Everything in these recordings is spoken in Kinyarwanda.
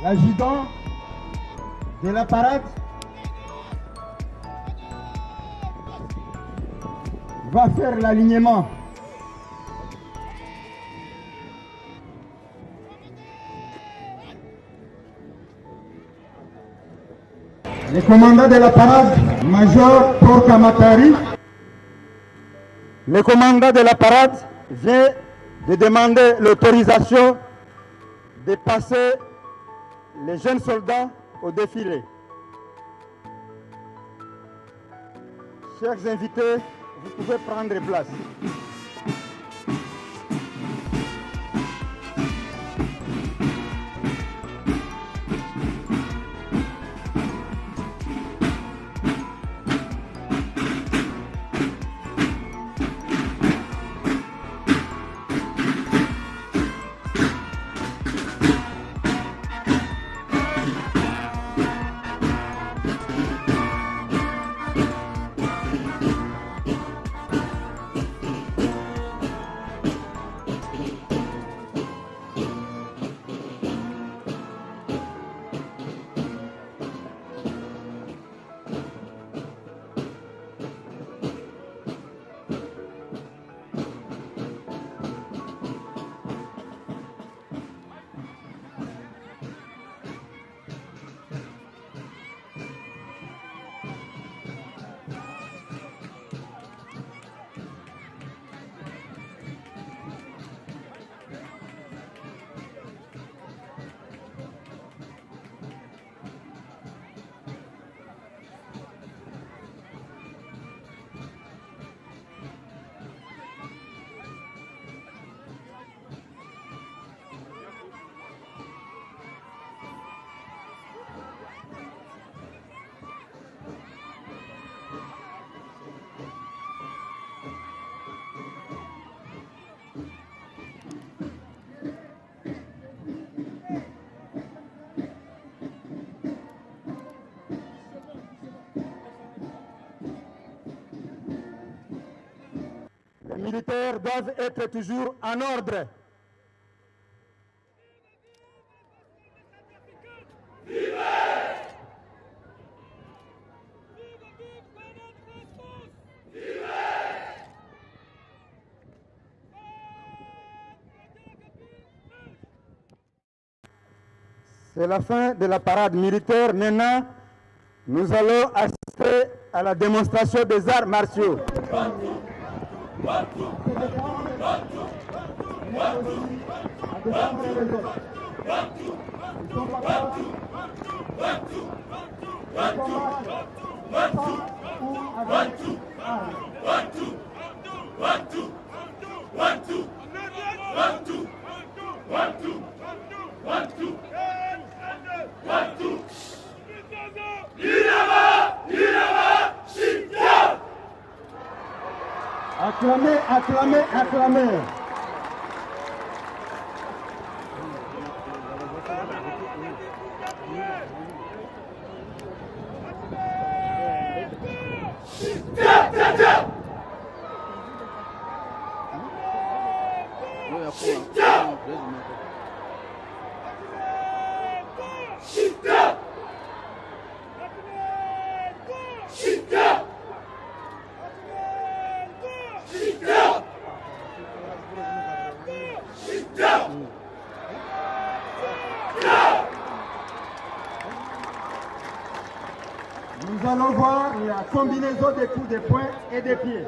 L'adjudant de la parade va faire l'alignement. Le commandant de la parade, Major Porkamatari. Le commandant de la parade vient de demander l'autorisation de passer les jeunes soldats au défilé. Chers invités, vous pouvez prendre place. Les militaires doivent être toujours en ordre. C'est la fin de la parade militaire. Maintenant, nous allons assister à la démonstration des arts martiaux. Acclamez, acclamez, acclamez. Nous allons voir la combinaison des coups de poing et des pieds.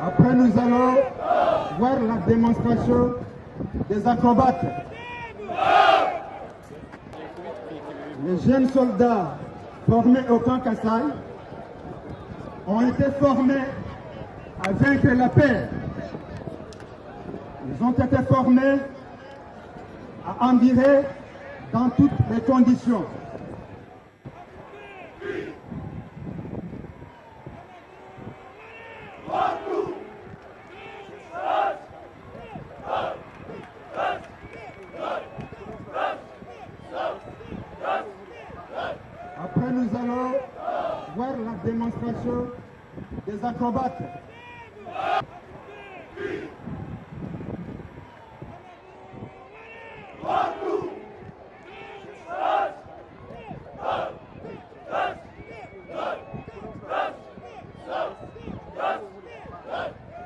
Après, nous allons voir la démonstration des acrobates. Les jeunes soldats formés au camp Kassai ont été formés à vaincre la paix. Ils ont été formés à endurer dans toutes les conditions. Après, nous allons voir la démonstration des acrobates.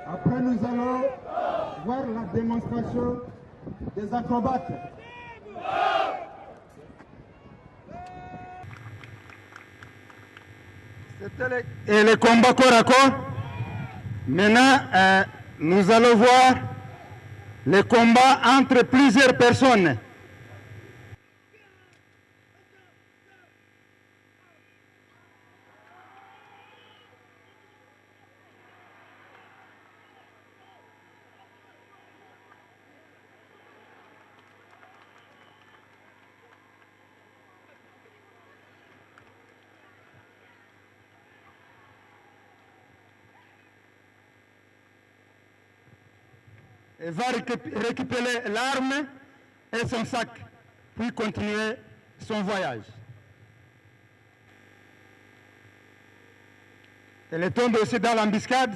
Après, nous allons voir la démonstration des acrobates. Et les combats corps à corps. Maintenant, nous allons voir les combats entre plusieurs personnes. Il va récupérer l'arme et son sac, puis continuer son voyage. Elle est tombée aussi dans l'embuscade,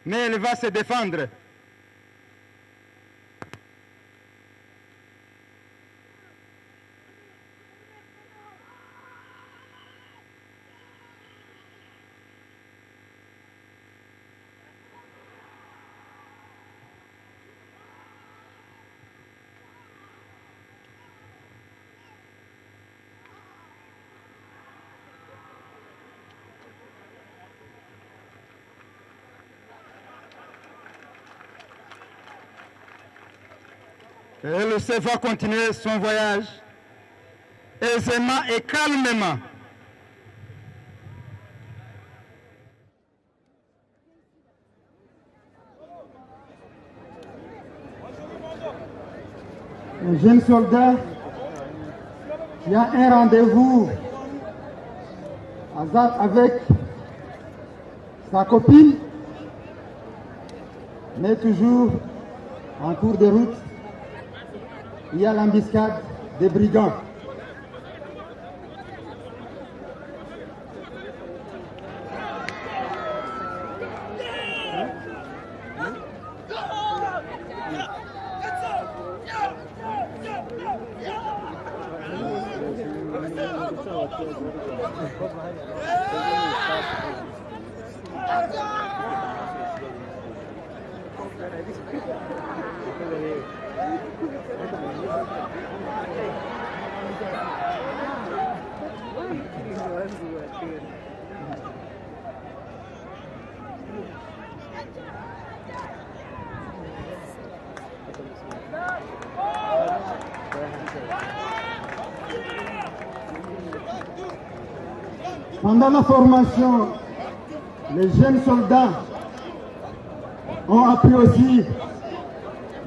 mais elle va se défendre. Et le chef va continuer son voyage aisément et calmement. Un jeune soldat qui a un rendez-vous avec sa copine, mais toujours en cours de route. Il y a l'embuscade des brigands. Pendant la formation, les jeunes soldats ont appris aussi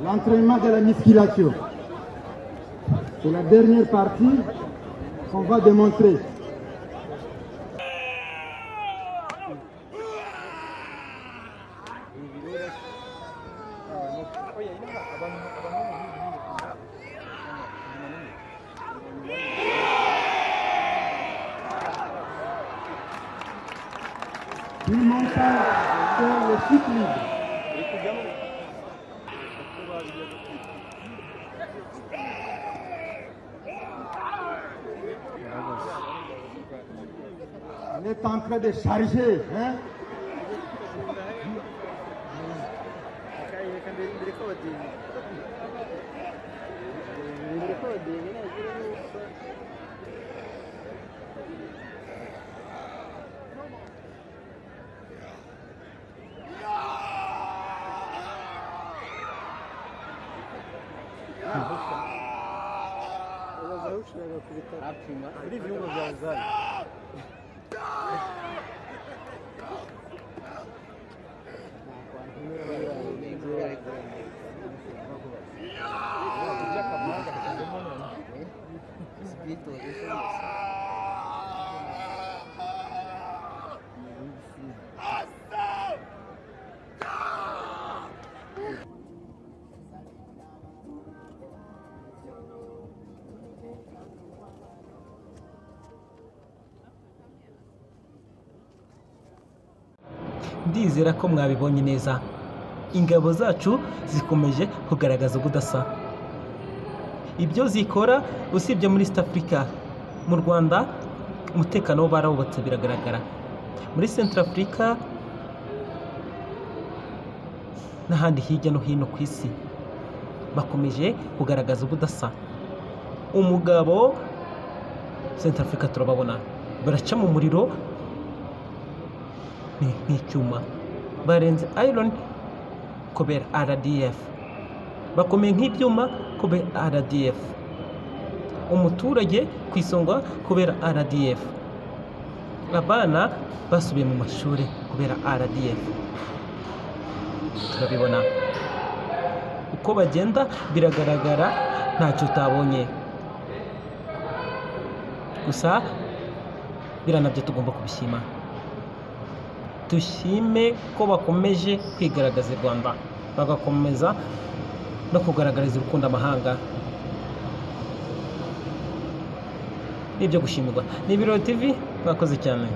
l'entraînement de la musculation. C'est la dernière partie qu'on va démontrer. Tout le monde part sur le cycle libre. On est en train de charger, hein? Ndizera ko mwabibonye neza, ingabo zacu zikomeje kugaragaza ubudasa. Ibyo zikora usibye muri East Africa, mu Rwanda umutekano wo barawubatse biragaragara. Muri Central Africa n'ahandi hirya no hino ku isi bakomeje kugaragaza ubudasa. Umugabo Central Africa turababona baraca mu muriro nk'icyuma, barenze iron kubera RDF, bakomeye nk'ibyuma kubera RDF, umuturage ku isonga kubera RDF, abana basubiye mu mashuri kubera RDF. Turabibona uko bagenda biragaragara, ntacyo utabonye, gusa biranabyo tugomba kubishima. Dushime ko bakomeje kwigaragaza i Rwanda, bagakomeza no kugaragariza urukundo amahanga. Nibyo gushimirwa. Ni Ibirori TV, mwakoze cyane.